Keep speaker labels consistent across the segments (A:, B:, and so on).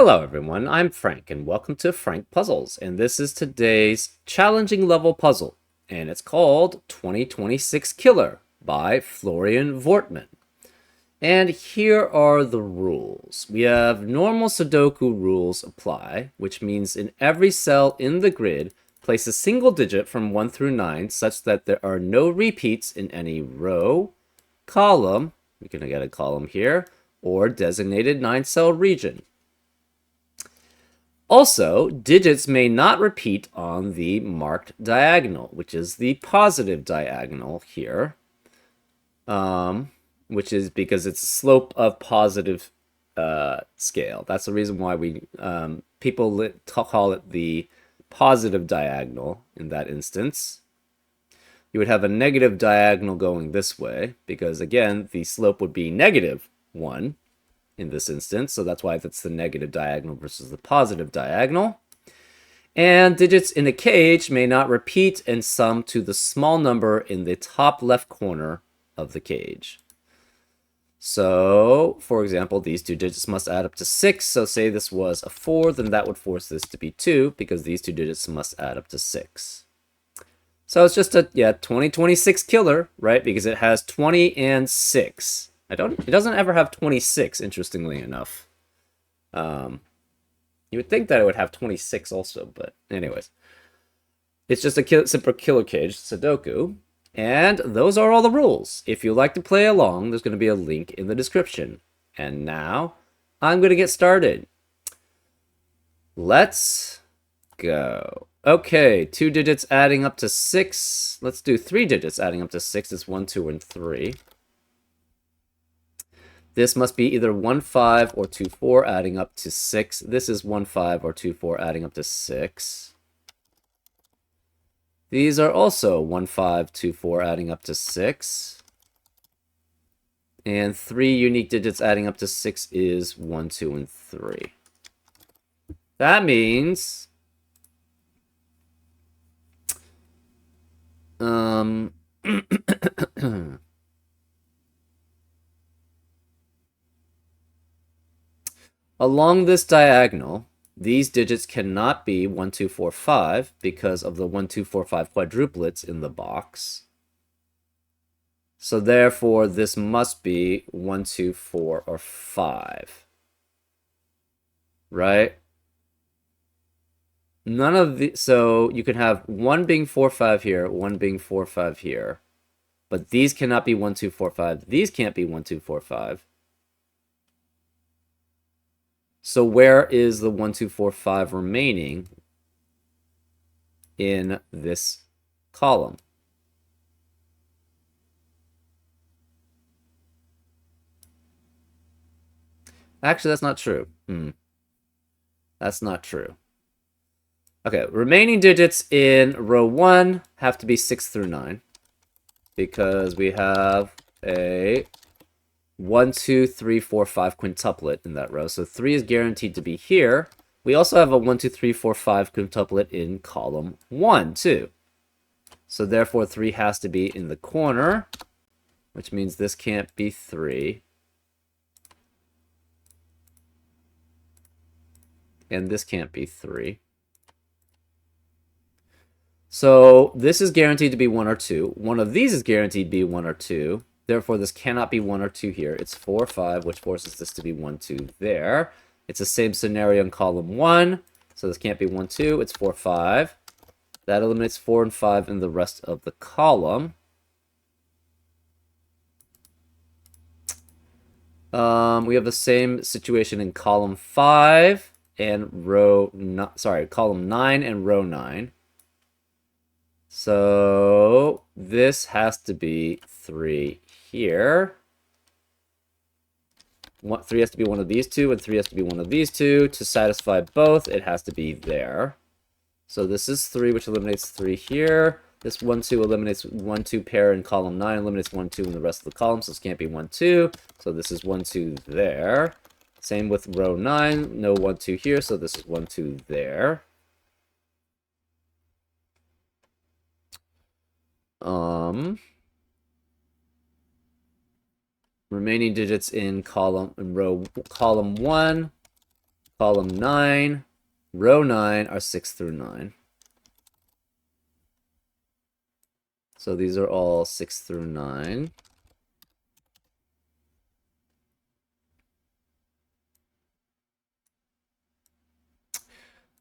A: Hello everyone, I'm Frank and welcome to Frank Puzzles, and this is today's challenging level puzzle, and it's called 2026 Killer by Florian Vortman. And here are the rules. We have normal Sudoku rules apply, which means in every cell in the grid, place a single digit from 1 through 9 such that there are no repeats in any row, column, we're going to get a column here, or designated 9-cell region. Also, digits may not repeat on the marked diagonal, which is the positive diagonal here, which is because it's a slope of positive scale. That's the reason why people call it the positive diagonal in that instance. You would have a negative diagonal going this way, because again, the slope would be -1. In this instance, so that's why that's the negative diagonal versus the positive diagonal. And digits in a cage may not repeat and sum to the small number in the top left corner of the cage. So, for example, these two digits must add up to 6. So say this was a 4, then that would force this to be 2, because these two digits must add up to 6. So it's just a 2026 killer, right? Because it has 20 and 6. It doesn't ever have 26, interestingly enough. You would think that it would have 26 also, but anyways. It's just a simple killer cage, Sudoku. And those are all the rules. If you'd like to play along, there's going to be a link in the description. And now, I'm going to get started. Let's go. Okay, 2 digits adding up to 6. Let's do 3 digits adding up to 6. It's 1, 2, and 3. This must be either 1, 5 or 2, 4 adding up to 6. This is 1, 5 or 2, 4 adding up to 6. These are also 1, 5, 2, 4 adding up to 6. And 3 unique digits adding up to 6 is 1, 2, and 3. That means along this diagonal, these digits cannot be 1, 2, 4, 5 because of the 1, 2, 4, 5 quadruplets in the box. So therefore, this must be 1, 2, 4, or 5. Right? None of the... So you can have 1 being 4, 5 here, 1 being 4, 5 here. But these cannot be 1, 2, 4, 5. These can't be 1, 2, 4, 5. So where is the 1, 2, 4, 5 remaining in this column? Actually, that's not true. That's not true. Okay, remaining digits in row 1 have to be 6 through 9. Because we have a 1, 2, 3, 4, 5 quintuplet in that row. So 3 is guaranteed to be here. We also have a 1, 2, 3, 4, 5 quintuplet in column 1, too. So therefore, 3 has to be in the corner, which means this can't be 3. And this can't be 3. So this is guaranteed to be 1 or 2. One of these is guaranteed to be 1 or 2. Therefore, this cannot be 1 or 2 here. It's 4, 5, which forces this to be 1, 2 there. It's the same scenario in column 1. So this can't be 1, 2. It's 4, 5. That eliminates 4 and 5 in the rest of the column. We have the same situation in column 5 and column 9 and row 9. So this has to be 3 here. 3 has to be one of these two, and 3 has to be one of these two. To satisfy both, it has to be there. So this is 3, which eliminates 3 here. This 1, 2 eliminates 1, 2 pair in column 9, eliminates 1, 2 in the rest of the column, so this can't be 1, 2. So this is 1, 2 there. Same with row 9, no 1, 2 here, so this is 1, 2 there. Remaining digits in column 1 column 9, row 9 are 6 through 9. So these are all 6 through 9.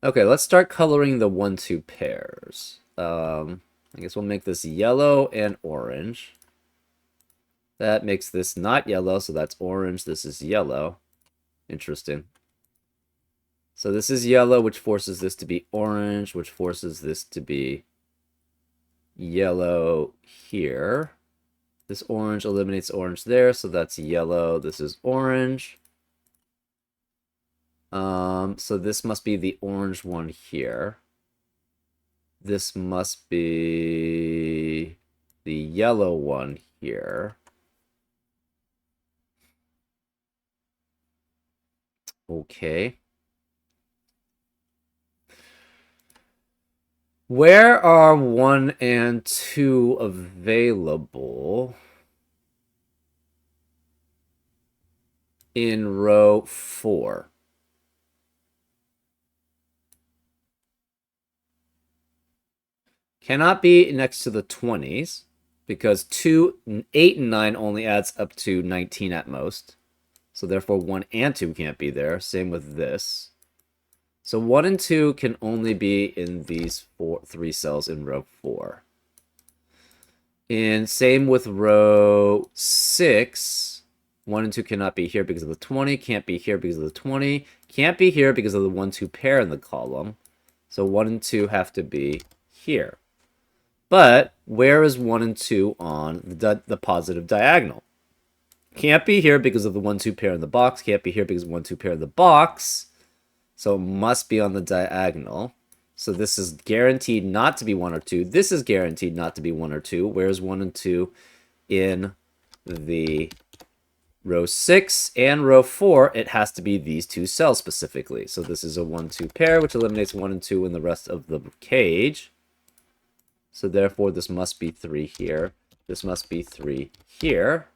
A: Okay, let's start coloring the 1, 2 pairs. I guess we'll make this yellow and orange. That makes this not yellow, so that's orange. This is yellow. Interesting. So this is yellow, which forces this to be orange, which forces this to be yellow here. This orange eliminates orange there, so that's yellow. This is orange. So this must be the orange one here. This must be the yellow one here. Okay. Where are 1 and 2 available? In row 4. Cannot be next to the 20s, because 2, 8, and 9 only adds up to 19 at most. So therefore 1 and 2 can't be there. Same with this. So 1 and 2 can only be in these 3 cells in row 4. And same with row 6. 1 and 2 cannot be here because of the 20. Can't be here because of the 20. Can't be here because of the 1, 2 pair in the column. So 1 and 2 have to be here. But where is 1 and 2 on the positive diagonal? Can't be here because of the 1, 2 pair in the box. Can't be here because of 1, 2 pair in the box. So it must be on the diagonal. So this is guaranteed not to be 1 or 2. This is guaranteed not to be 1 or 2. Where's 1 and 2 in the row 6 and row 4? It has to be these 2 cells specifically. So this is a 1, 2 pair, which eliminates 1 and 2 in the rest of the cage. So therefore, this must be 3 here. This must be 3 here.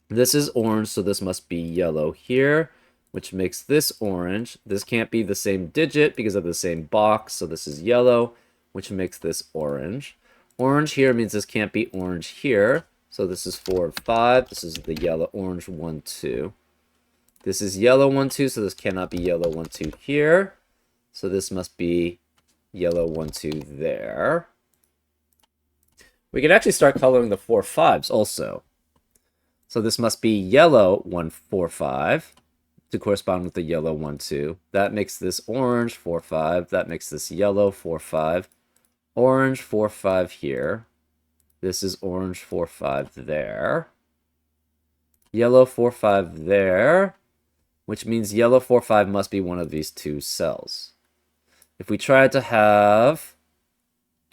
A: This is orange, so this must be yellow here, which makes this orange. This can't be the same digit because of the same box, so this is yellow, which makes this orange. Orange here means this can't be orange here, so this is 4 and 5. This is the yellow, orange 1, 2. This is yellow 1, 2, so this cannot be yellow 1, 2 here. So this must be yellow 1, 2 there. We can actually start coloring the 4, 5s also. So this must be yellow 1, 4, 5 to correspond with the yellow 1, 2. That makes this orange 4, 5. That makes this yellow 4, 5. Orange 4, 5 here. This is orange 4, 5 there. Yellow 4, 5 there, which means yellow 4, 5 must be one of these 2 cells. If we try to have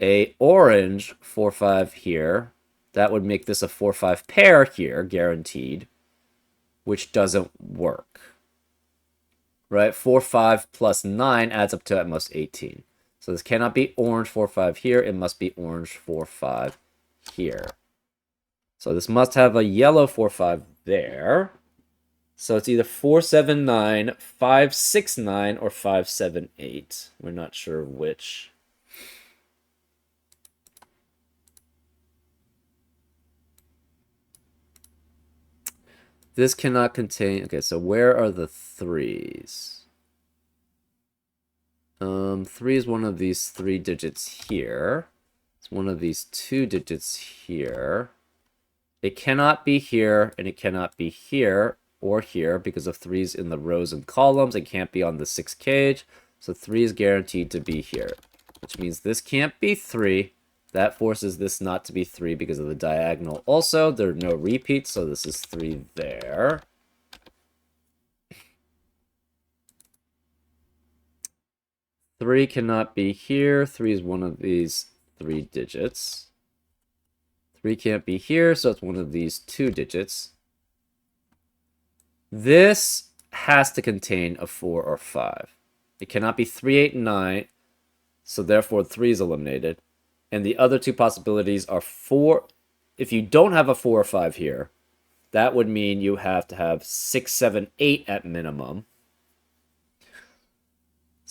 A: a orange 4, 5 here, that would make this a 4, 5 pair here, guaranteed, which doesn't work. Right? 4, 5 plus 9 adds up to at most 18. So this cannot be orange 4, 5 here. It must be orange 4, 5 here. So this must have a yellow 4, 5 there. So it's either 4, 7, 9, 5, 6, 9, or 5, 7, 8. We're not sure which. This cannot contain... Okay, so where are the 3s? 3 is one of these 3 digits here. It's one of these 2 digits here. It cannot be here, and it cannot be here or here because of 3's in the rows and columns. It can't be on the 6 cage. So 3 is guaranteed to be here, which means this can't be 3. That forces this not to be 3 because of the diagonal. Also, there are no repeats, so this is 3 there. Three cannot be here. 3 is one of these 3 digits. 3 can't be here, so it's one of these 2 digits. This has to contain a 4 or 5. It cannot be 3, 8, and 9, so therefore 3 is eliminated. And the other 2 possibilities are 4. If you don't have a 4 or 5 here, that would mean you have to have 6, 7, 8 at minimum.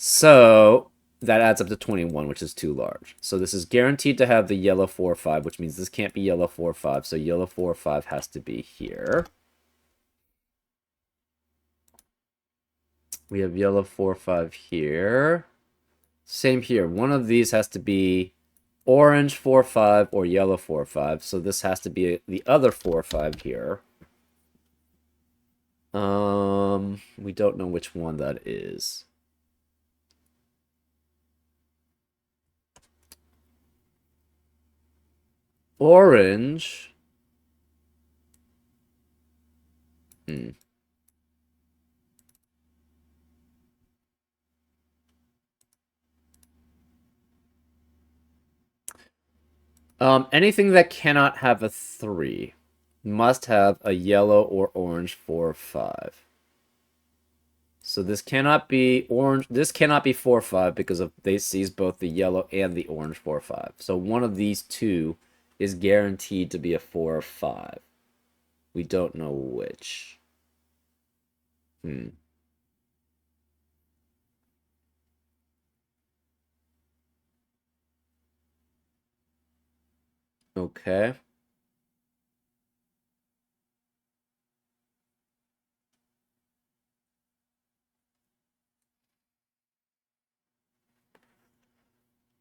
A: So that adds up to 21, which is too large. So this is guaranteed to have the yellow 4 or 5, which means this can't be yellow 4 or 5. So yellow 4 or 5 has to be here. We have yellow 4 or 5 here. Same here. One of these has to be orange 4 or 5 or yellow 4 or 5. So this has to be the other 4 or 5 here. We don't know which one that is. Orange. Anything that cannot have a 3 must have a yellow or orange 4 or 5. So this cannot be orange. This cannot be 4 or 5 because of they sees both the yellow and the orange 4 or 5. So one of these two is guaranteed to be a 4 or 5. We don't know which. Okay.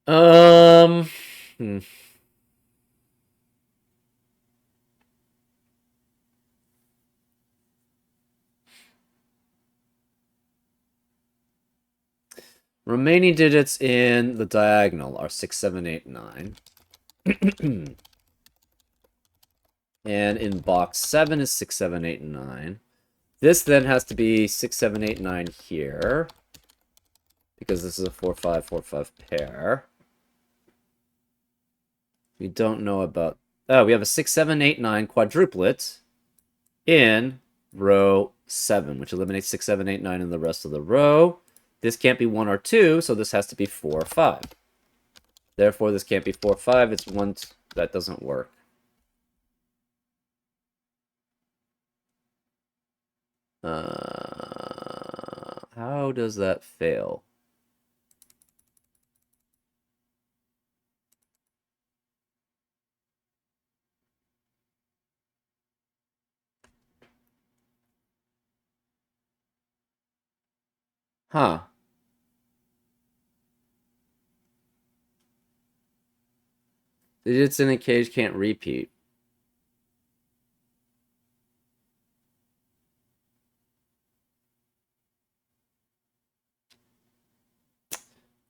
A: Um. Hmm. Remaining digits in the diagonal are 6, 7, 8, 9. And in box 7 is 6, 7, 8, 9. This then has to be 6, 7, 8, 9 here. Because this is a 4, 5, 4, 5 pair. We don't know about... Oh, we have a 6, 7, 8, 9 quadruplet in row 7, which eliminates 6, 7, 8, 9 in the rest of the row. This can't be 1 or 2, so this has to be 4 or 5. Therefore, this can't be 4 or 5. It's 1... That doesn't work. How does that fail? Huh. Digits in a cage can't repeat.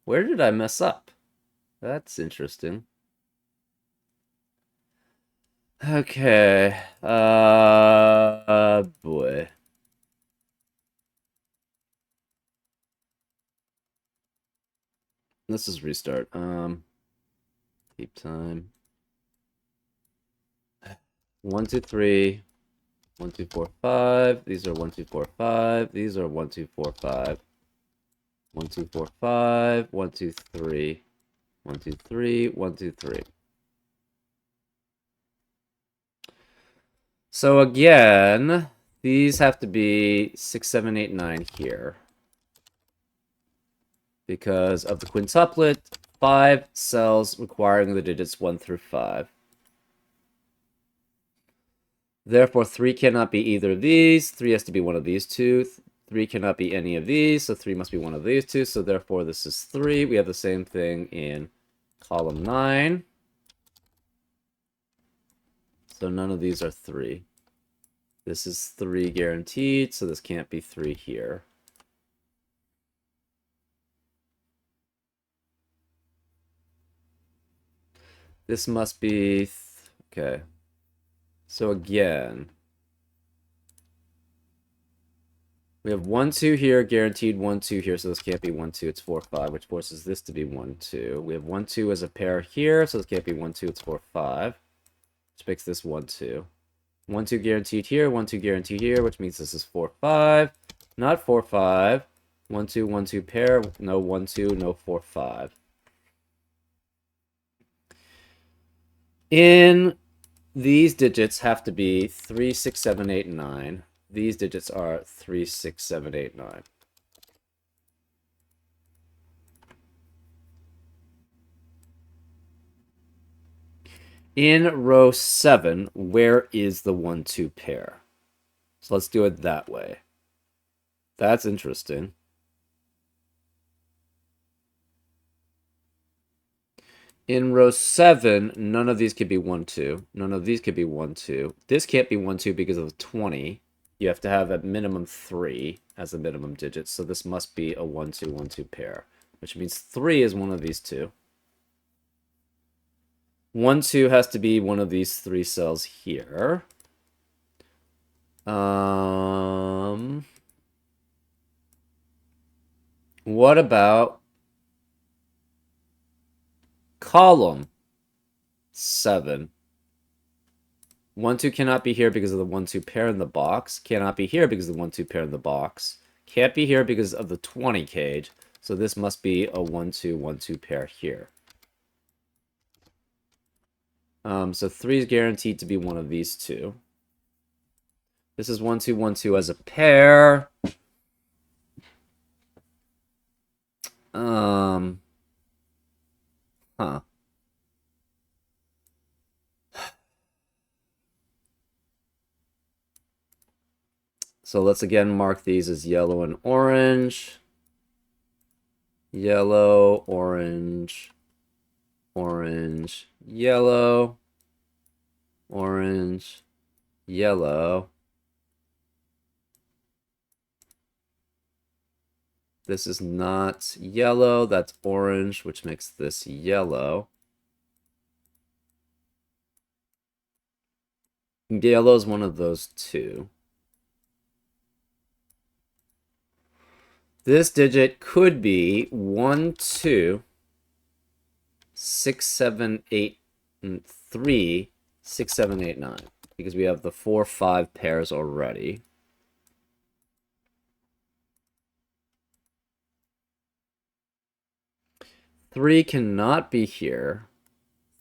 A: Where did I mess up? That's interesting. Okay. Boy. Let's just restart. Keep time. 1, 2, 3. 1, 2, 4, 5. These are 1, 2, 4, 5. These are 1, 2, 4, 5. 1, 2, 4, 5. 1, 2, 3. 1, 2, 3. 1, 2, 3. So again, these have to be 6, 7, 8, 9 here. Because of the quintuplet, 5 cells requiring the digits 1 through 5. Therefore, 3 cannot be either of these. 3 has to be one of these two. 3 cannot be any of these, so 3 must be one of these two. So therefore, this is 3. We have the same thing in column 9. So none of these are 3. This is 3 guaranteed, so this can't be 3 here. This must be... Okay. So again... We have 1, 2 here, guaranteed 1, 2 here, so this can't be 1, 2, it's 4, 5, which forces this to be 1, 2. We have 1, 2 as a pair here, so this can't be 1, 2, it's 4, 5. Which makes this 1, 2. 1, 2 guaranteed here, 1, 2 guaranteed here, which means this is 4, 5. Not 4, 5. 1, 2, 1, 2 pair, no 1, 2, no 4, 5. In these digits have to be 3, 6, 7, 8, 9. These digits are 3, 6, 7, 8, 9. In row 7, where is the 1-2 pair? So let's do it that way. That's interesting. In row 7, none of these could be 1-2. None of these could be 1-2. This can't be 1-2 because of 20. You have to have at minimum 3 as the minimum digit. So this must be a 1-2, 1-2 pair, which means 3 is one of these two. 1-2 has to be one of these 3 cells here. What about column 7? 1-2 cannot be here because of the 1-2 pair in the box. Cannot be here because of the 1-2 pair in the box. Can't be here because of the 20 cage. So this must be a 1-2, 1-2 pair here. So 3 is guaranteed to be one of these two. This is 1-2, 1-2 as a pair. Huh. So let's again mark these as yellow and orange. Yellow, orange, orange, yellow, orange, yellow. This is not yellow, that's orange, which makes this yellow. Yellow is one of those two. This digit could be 1, 2, 6, 7, 8, 3, 6, 7, 8, 9. Because we have the 4, 5 pairs already. Three cannot be here.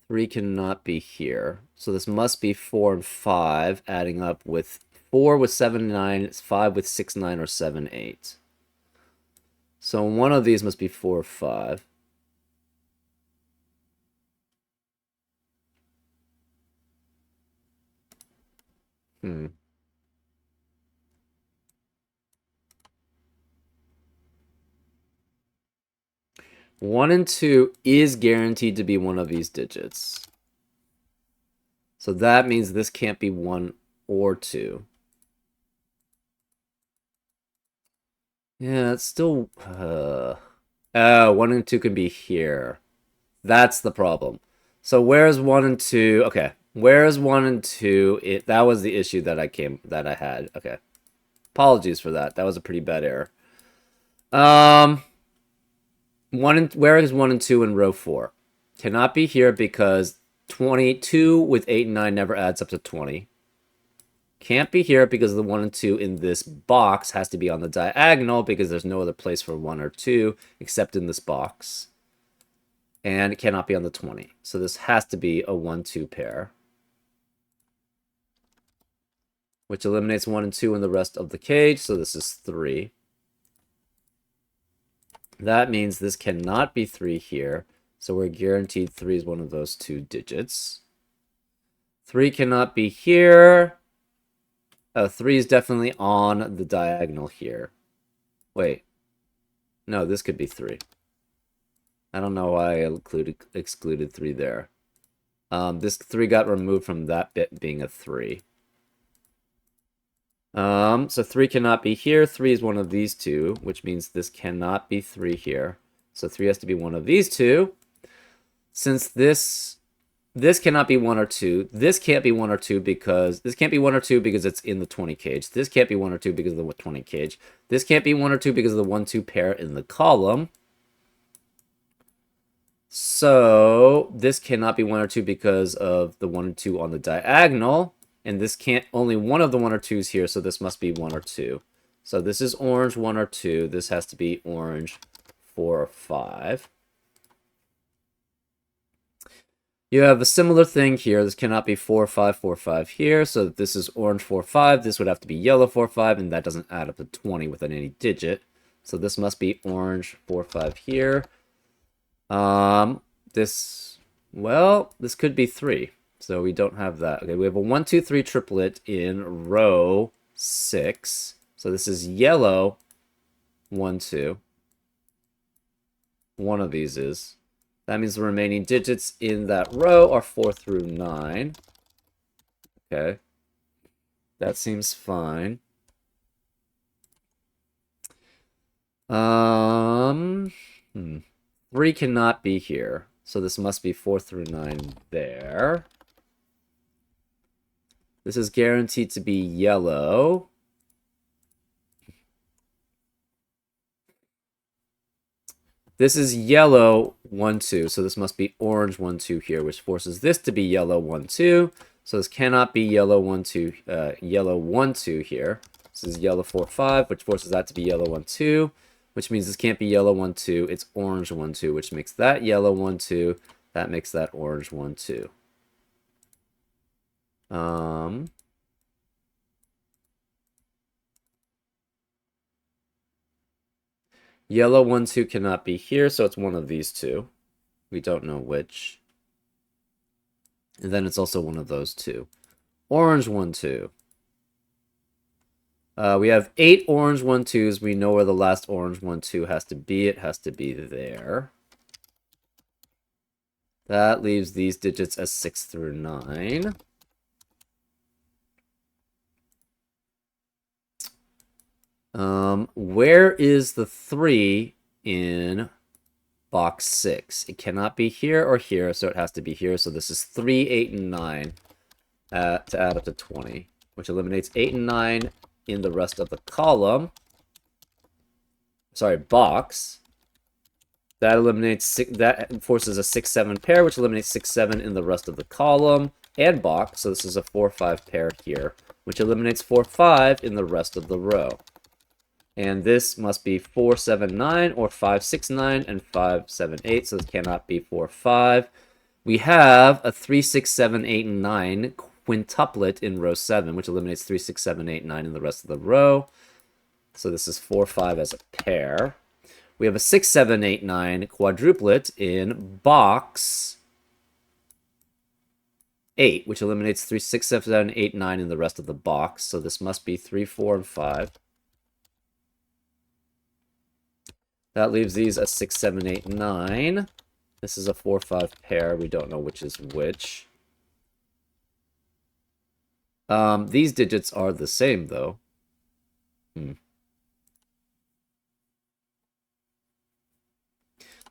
A: 3 cannot be here. So this must be 4 and 5, adding up with 4 with 7, 9, it's 5 with 6, 9, or 7, 8. So one of these must be 4 or 5. Hmm. One and 2 is guaranteed to be one of these digits. So that means this can't be 1 or 2. Yeah, it's still... 1 and 2 can be here. That's the problem. So where's 1 and 2? Okay. Where's 1 and 2? That was the issue that I had. Okay. Apologies for that. That was a pretty bad error. Where is 1 and 2 in row 4? Cannot be here because 22 with 8 and 9 never adds up to 20. Can't be here because the 1 and 2 in this box has to be on the diagonal because there's no other place for 1 or 2 except in this box. And it cannot be on the 20. So this has to be a 1-2 pair. Which eliminates 1 and 2 in the rest of the cage. So this is 3. That means this cannot be 3 here. So we're guaranteed 3 is one of those two digits. 3 cannot be here. 3 is definitely on the diagonal here. Wait. No, this could be 3. I don't know why I excluded 3 there. This 3 got removed from that bit being a 3. So 3 cannot be here. 3 is one of these two, which means this cannot be 3 here. So 3 has to be one of these two. Since this cannot be 1 or 2, this can't be 1 or 2 because this can't be 1 or 2 because it's in the 20 cage. This can't be 1 or 2 because of the 20 cage. This can't be 1 or 2 because of the 1-2 pair in the column. So this cannot be 1 or 2 because of the 1 and 2 on the diagonal. And this can't, only one of the 1 or 2s here, so this must be 1 or 2. So this is orange 1 or 2. This has to be orange 4 or 5. You have a similar thing here. This cannot be 4, 5, 4, 5 here. So this is orange 4, 5. This would have to be yellow 4, 5, and that doesn't add up to 20 within any digit. So this must be orange 4, 5 here. This could be 3. This So we don't have that. Okay, we have a 1, 2, 3 triplet in row 6. So this is yellow 1, 2. One of these is. That means the remaining digits in that row are 4 through 9. Okay. That seems fine. 3 cannot be here. So this must be 4 through 9 there. This is guaranteed to be yellow. This is yellow 1, 2. So this must be orange 1, 2 here, which forces this to be yellow 1, 2. So this cannot be yellow 1, 2, yellow 1, 2 here. This is yellow 4, 5, which forces that to be yellow 1, 2, which means this can't be yellow 1, 2. It's orange 1, 2, which makes that yellow 1, 2. That makes that orange 1, 2. Yellow 1, 2 cannot be here, so it's one of these two. We don't know which. And then it's also one of those two. Orange 1, 2. We have 8 orange 1, 2s. We know where the last orange 1, 2 has to be. It has to be there. That leaves these digits as 6 through 9. Where is the 3 in box 6? It cannot be here or here, so it has to be here. So this is 3, 8, and 9 to add up to 20, which eliminates 8 and 9 in the rest of the column. Sorry, box. That eliminates that forces a 6, 7 pair, which eliminates 6, 7 in the rest of the column and box. So this is a 4, 5 pair here, which eliminates 4, 5 in the rest of the row. And this must be 4, 7, 9, or 5, 6, 9, and 5, 7, 8. So this cannot be 4, 5. We have a 3, 6, 7, 8, and 9 quintuplet in row 7, which eliminates 3, 6, 7, 8, 9 in the rest of the row. So this is 4, 5 as a pair. We have a 6, 7, 8, 9 quadruplet in box 8, which eliminates 3, 6, 7, 8, 9 in the rest of the box. So this must be 3, 4, and 5. That leaves these as 6, 7, 8, 9. This is a 4, 5 pair. We don't know which is which. These digits are the same, though.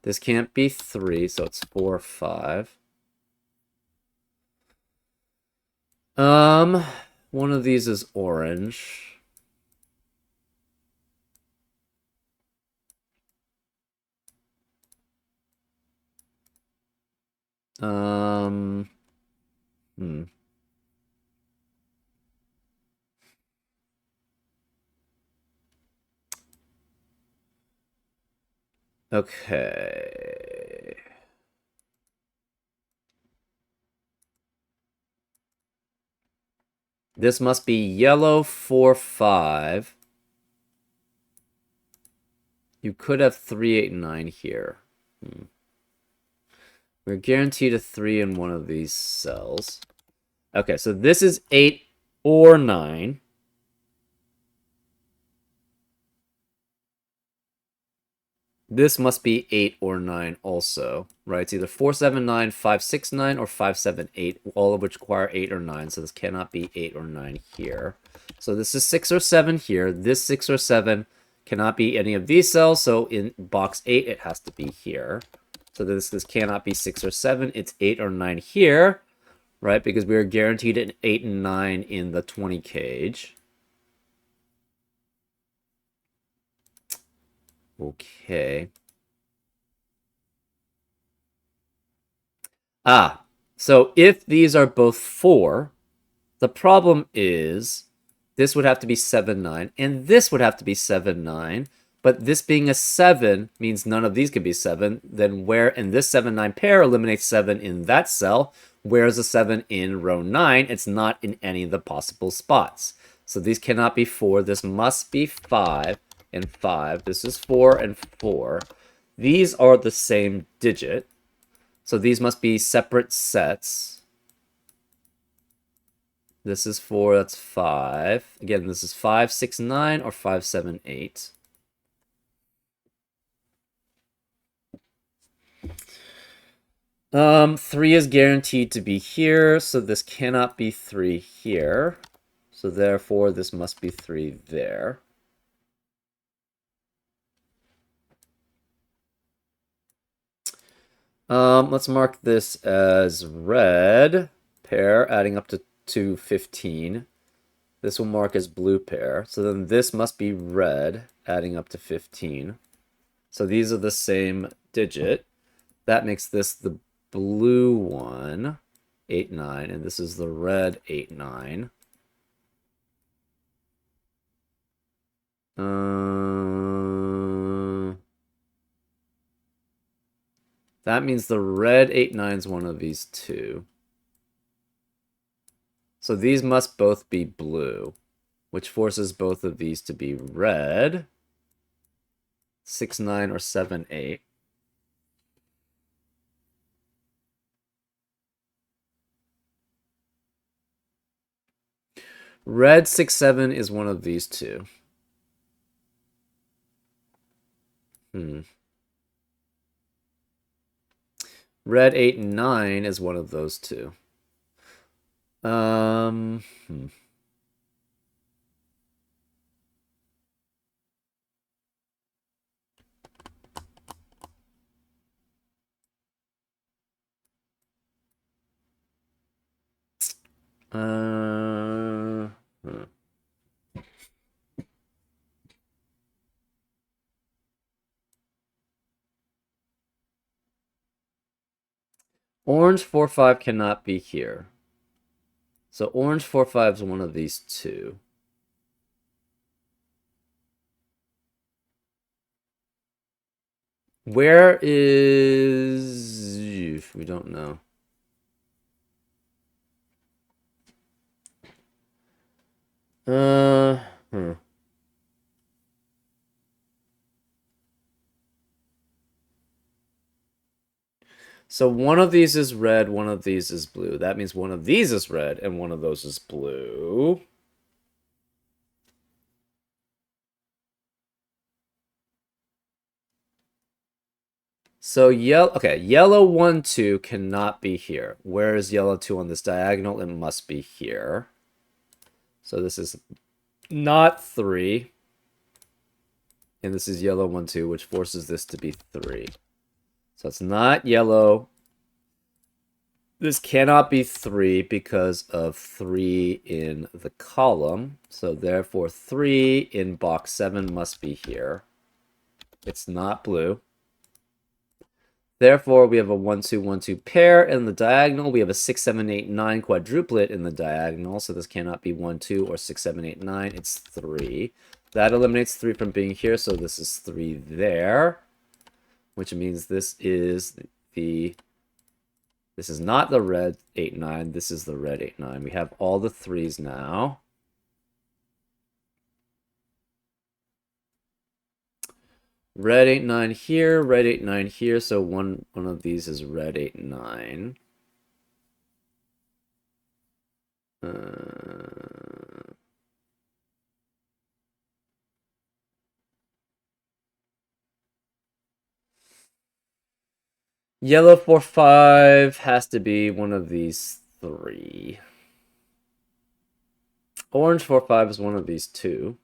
A: This can't be 3, so it's 4, 5. One of these is orange. Okay. This must be yellow 4, 5. You could have 3, 8, 9 here. We're guaranteed a 3 in one of these cells. Okay, so this is 8 or 9. This must be 8 or 9 also, right? It's either 4, 7, 9, 5, 6, 9, or 5, 7, 8, all of which require 8 or 9. So this cannot be 8 or 9 here. So this is 6 or 7 here. This 6 or 7 cannot be any of these cells. So in box 8, it has to be here. So this cannot be 6 or 7. It's 8 or 9 here, right? Because we are guaranteed an 8 and 9 in the 20 cage. Okay. So if these are both 4, the problem is this would have to be 7, 9, and this would have to be 7, 9. But this being a 7 means none of these could be 7. Then where, and this 7, 9 pair eliminates 7 in that cell. Where's a 7 in row 9? It's not in any of the possible spots. So these cannot be 4. This must be 5 and 5. This is 4 and 4. These are the same digit. So these must be separate sets. This is 4, that's 5. Again, this is 5, 6, 9, or 5, 7, 8. Three is guaranteed to be here, so this cannot be 3 here. So therefore, this must be 3 there. Let's mark this as red pair, adding up to 215. This will mark as blue pair. So then this must be red, adding up to 15. So these are the same digit. That makes this the blue one, 8, 9, and this is the red 8, 9. That means the red 8, 9 is one of these two. So these must both be blue, which forces both of these to be red. 6, 9, or 7, 8. Red 6, 7 is one of these two. Red 8 and 9 is one of those two. Hmm. Orange 4, 5 cannot be here. So orange 4, 5 is one of these two. Where is... We don't know. So one of these is red, one of these is blue. That means one of these is red and one of those is blue. So yellow 1, 2 cannot be here. Where is yellow 2 on this diagonal? It must be here. So this is not 3. And this is yellow 1, 2, which forces this to be 3. So it's not yellow. This cannot be 3 because of 3 in the column. So therefore 3 in box 7 must be here. It's not blue. Therefore, we have a 1, 2, 1, 2 pair in the diagonal. We have a 6, 7, 8, 9 quadruplet in the diagonal. So this cannot be 1, 2, or 6, 7, 8, 9. It's 3. That eliminates 3 from being here. So this is 3 there, which means this is this is not the red 8, 9. This is the red 8, 9. We have all the 3s now. Red 8, 9 here, red 8, 9 here, so one of these is red 8, 9. Yellow 4, 5 has to be one of these 3. Orange 4, 5 is one of these 2.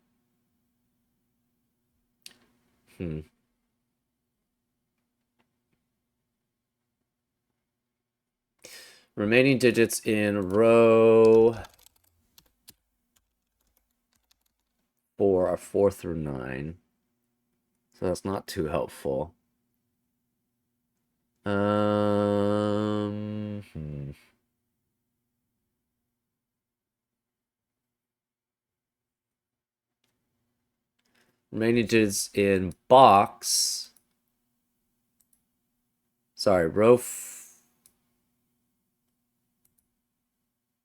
A: Remaining digits in row 4 are 4 through 9. So that's not too helpful. Remaining digits in box. Sorry, row.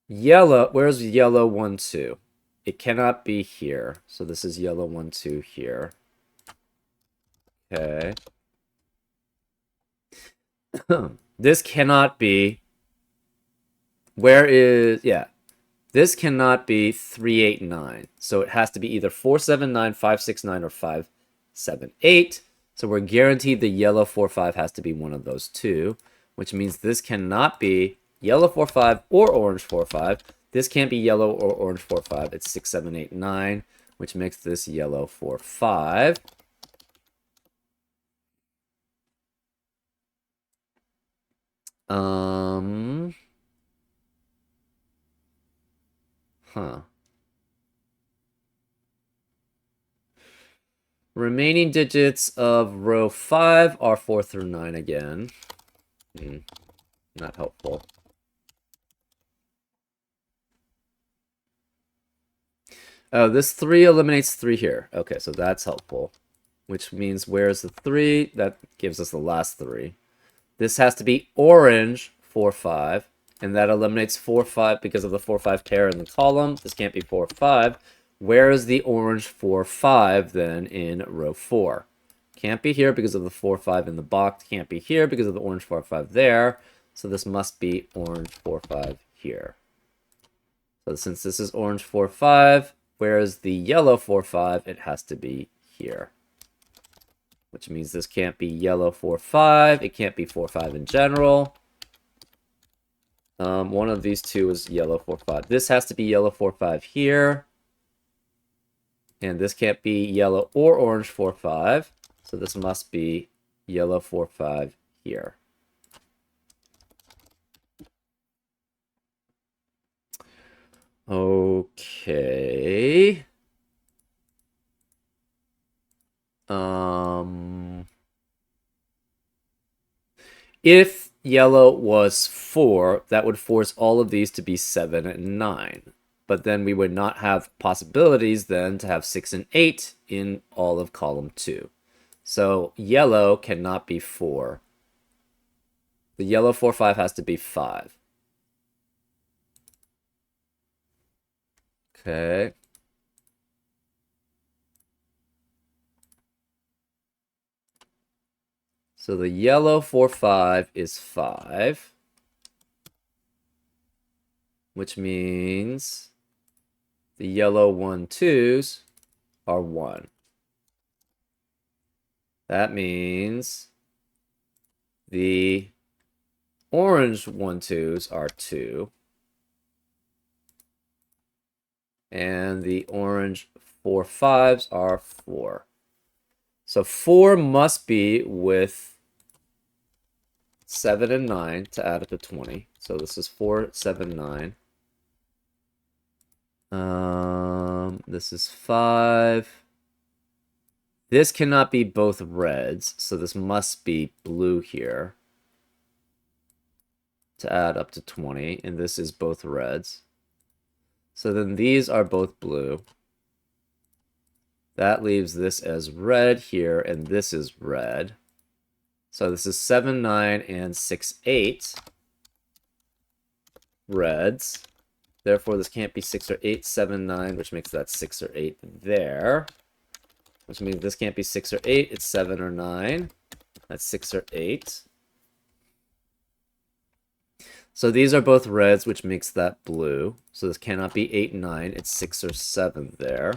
A: Yellow. Where's yellow 1, 2? It cannot be here. So this is yellow 1, 2 here. Okay. This cannot be. Where is... Yeah. This cannot be 389. So it has to be either 479, 569, or 578. So we're guaranteed the yellow 45 has to be one of those two, which means this cannot be yellow 45 or orange 45. This can't be yellow or orange 45. It's 6, 7, 8, 9, which makes this yellow 45. Huh. Remaining digits of row 5 are 4 through 9 again. Not helpful. Oh, this 3 eliminates 3 here. Okay, so that's helpful. Which means where's the 3? That gives us the last 3. This has to be orange 4, 5. And that eliminates 4, 5 because of the 4, 5 pair in the column. This can't be 4, 5. Where is the orange 4, 5 then in row 4? Can't be here because of the 4, 5 in the box. Can't be here because of the orange 4, 5 there. So this must be orange 4, 5 here. So since this is orange 4, 5, whereas the yellow 4, 5, it has to be here. Which means this can't be yellow 4, 5. It can't be 4, 5 in general. One of these two is yellow 4, 5. This has to be yellow 4, 5 here. And this can't be yellow or orange 4, 5. So this must be yellow 4, 5 here. Okay. If yellow was 4, that would force all of these to be 7 and 9. But then we would not have possibilities then to have 6 and 8 in all of column 2. So yellow cannot be 4. The yellow 4, 5 has to be 5. Okay. So the yellow 4, 5 is 5. Which means the yellow 1, 2s are 1. That means the orange 1, 2s are 2. And the orange 4, 5s are 4. So 4 must be with 7 and 9 to add up to 20. So this is 4, 7, 9. This is 5. This cannot be both reds, so this must be blue here to add up to 20, and this is both reds. So then these are both blue. That leaves this as red here, and this is red. So this is 7, 9, and 6, 8 reds. Therefore, this can't be 6 or 8, 7, 9, which makes that 6 or 8 there. Which means this can't be 6 or 8, it's 7 or 9. That's 6 or 8. So these are both reds, which makes that blue. So this cannot be 8 and 9, it's 6 or 7 there.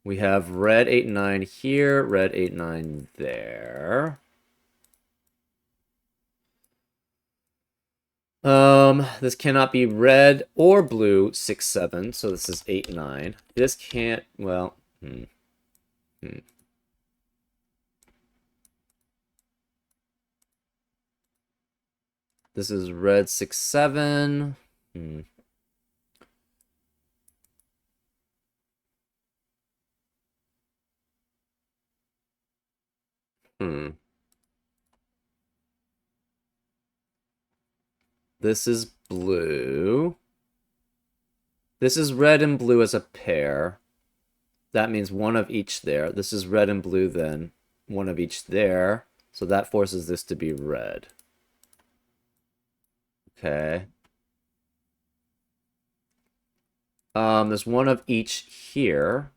A: We have red 8 and 9 here, red 8 and 9 there. This cannot be red or blue 6, 7, so this is 8, 9. This can't, well, This is red 6, 7. This is blue. This is red and blue as a pair. That means one of each there. This is red and blue then. One of each there. So that forces this to be red. Okay. There's one of each here.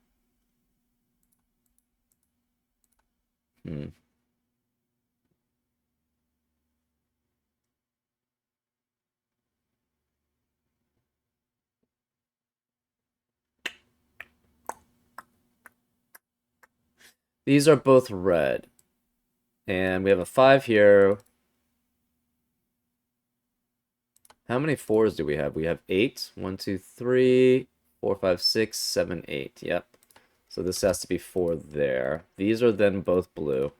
A: These are both red. And we have a 5 here. How many 4s do we have? We have 8. 1, 2, 3, 4, 5, 6, 7, 8. Yep. So this has to be 4 there. These are then both blue.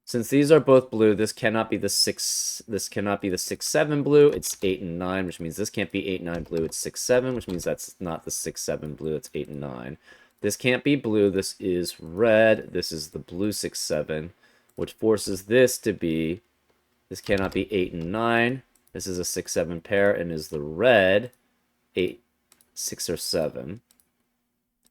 A: Since these are both blue, this cannot be the 6. This cannot be the 6, 7 blue. It's 8 and 9, which means this can't be 8, 9 blue. It's 6, 7, which means that's not the 6, 7 blue. It's 8 and 9. This can't be blue. This is red. This is the blue 6, 7, which forces this to be. This cannot be 8 and 9. This is a 6, 7 pair and is the red 8, 6, or 7.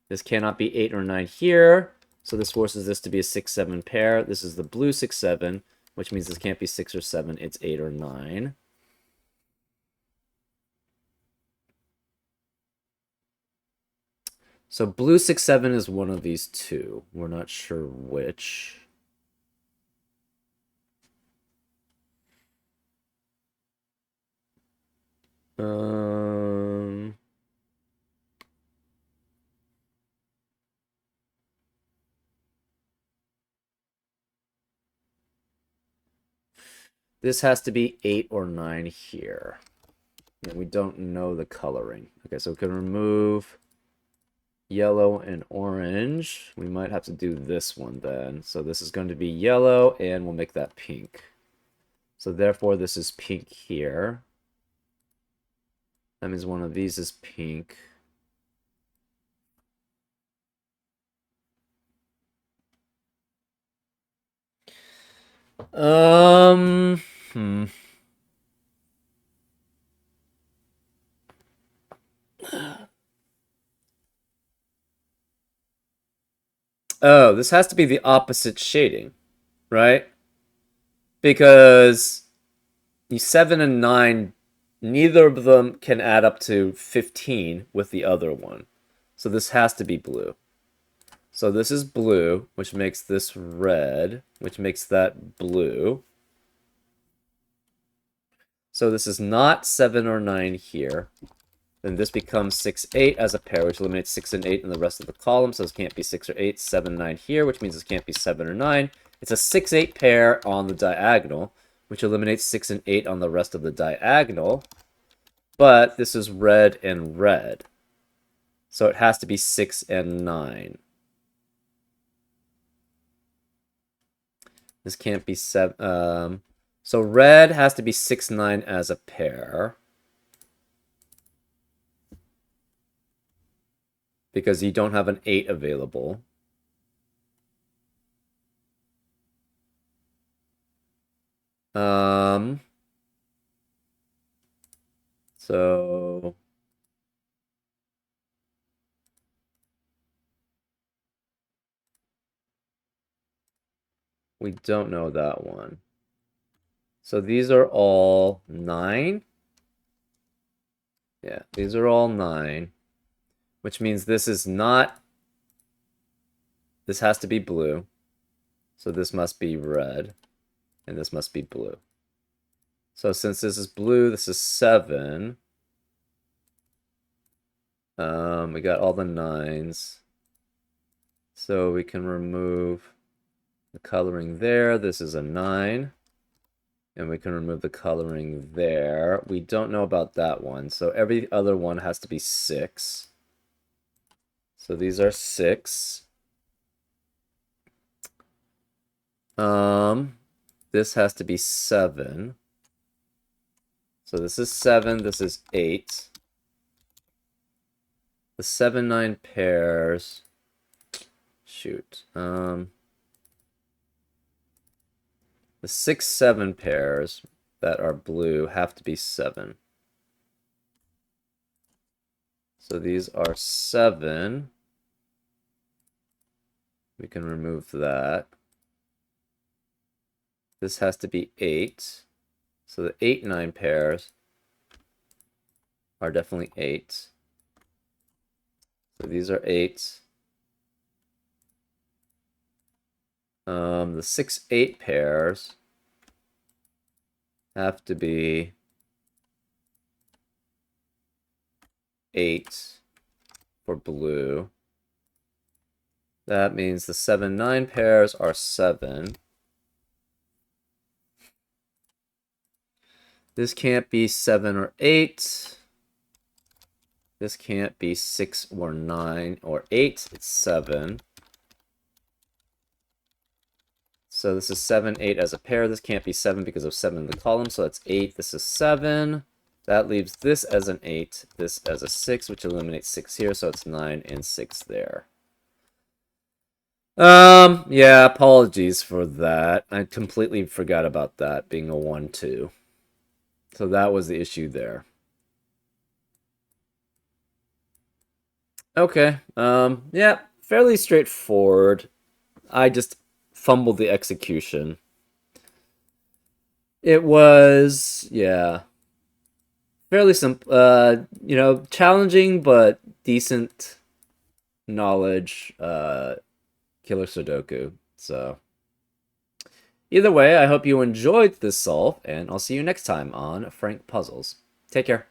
A: This cannot be 8 or 9 here. So this forces this to be a 6, 7 pair. This is the blue 6, 7, which means this can't be 6 or 7. It's 8 or 9. So blue 6, 7 is one of these two. We're not sure which. This has to be 8 or 9 here. And we don't know the coloring. Okay, so we can remove yellow and orange. We might have to do this one then. So this is going to be yellow, and we'll make that pink. So therefore, this is pink here. That means one of these is pink. Oh, this has to be the opposite shading, right? Because 7 and 9, neither of them can add up to 15 with the other one. So this has to be blue. So this is blue, which makes this red, which makes that blue. So this is not 7 or 9 here. Then this becomes 6, 8 as a pair, which eliminates 6 and 8 in the rest of the column. So this can't be 6 or 8, 7, 9 here, which means this can't be 7 or 9. It's a 6, 8 pair on the diagonal, which eliminates 6 and 8 on the rest of the diagonal. But this is red and red. So it has to be 6 and 9. This can't be 7. So red has to be 6, 9 as a pair. Because you don't have an 8 available. So we don't know that one. So these are all 9. Yeah, these are all 9. Which means this is not... This has to be blue. So this must be red. And this must be blue. So since this is blue, this is 7. We got all the 9s. So we can remove the coloring there. This is a 9. And we can remove the coloring there. We don't know about that one. So every other one has to be 6. So these are 6. This has to be 7. So this is 7, this is 8. The 7, 9 pairs. Shoot. The 6, 7 pairs that are blue have to be 7. So these are 7. We can remove that. This has to be 8. So the 8, 9 pairs are definitely 8. So these are 8. The 6, 8 pairs have to be 8 for blue. That means the 7, 9 pairs are 7. This can't be 7 or 8. This can't be 6 or 9 or 8. It's 7. So this is 7, 8 as a pair. This can't be 7 because of 7 in the column, so that's 8. This is 7. That leaves this as an 8, this as a 6, which eliminates 6 here, so it's 9 and 6 there. Yeah, apologies for that. I completely forgot about that being a 1, 2. So that was the issue there. Okay, yeah, fairly straightforward. I just fumbled the execution. It was, yeah, fairly simple, you know, challenging, but decent knowledge, killer Sudoku. So, either way, I hope you enjoyed this solve, and I'll see you next time on Frank Puzzles. Take care.